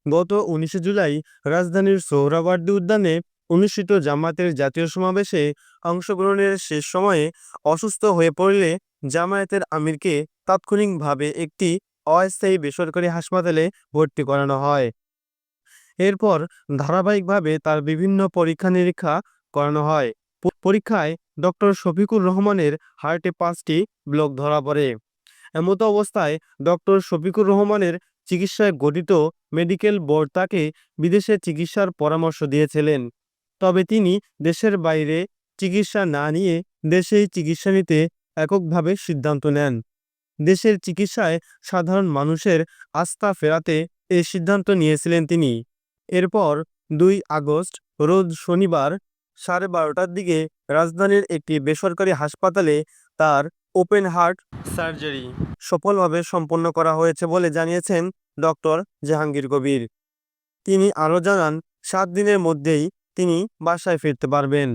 গত ১৯ জুলাই রাজধানীর সোহরাওয়ার্দী উদ্যানে অনুষ্ঠিত জামায়াতের জাতীয় সমাবেশে অংশগ্রহণের শেষ সময়ে অসুস্থ হয়ে পড়লে জামায়াতের আমিরকে তাৎক্ষণিকভাবে একটি অস্থায়ী বেসরকারি হাসপাতালে ভর্তি করানো হয়। এরপর ধারাবাহিকভাবে তার বিভিন্ন পরীক্ষা-নিরীক্ষা করানো হয়। পরীক্ষায় ডক্টর শফিকুর রহমানের হার্টে ৫টি ব্লক ধরা পড়ে। এমতো অবস্থায় ডক্টর শফিকুর রহমানের চিকিৎসায় গঠিত মেডিকেল বোর্ড তাকে বিদেশে চিকিৎসার পরামর্শ দিয়েছিলেন। তবে তিনি দেশের বাইরে চিকিৎসা না নিয়ে দেশেই চিকিৎসা নিতে এককভাবে সিদ্ধান্ত নেন। দেশের চিকিৎসায় সাধারণ মানুষের আস্থা ফেরাতে এই সিদ্ধান্ত নিয়েছিলেন তিনি। এরপর ২ আগস্ট রোজ শনিবার ১২:৩০টার দিকে রাজধানীর একটি বেসরকারি হাসপাতালে তার ওপেন হার্ট সার্জারি সফলভাবে সম্পন্ন করা হয়েছে বলে জানিয়েছেন ডক্টর জাহাঙ্গীর কবির। তিনি আরও জানান, ৭ দিনের মধ্যেই তিনি বাসায় ফিরতে পারবেন।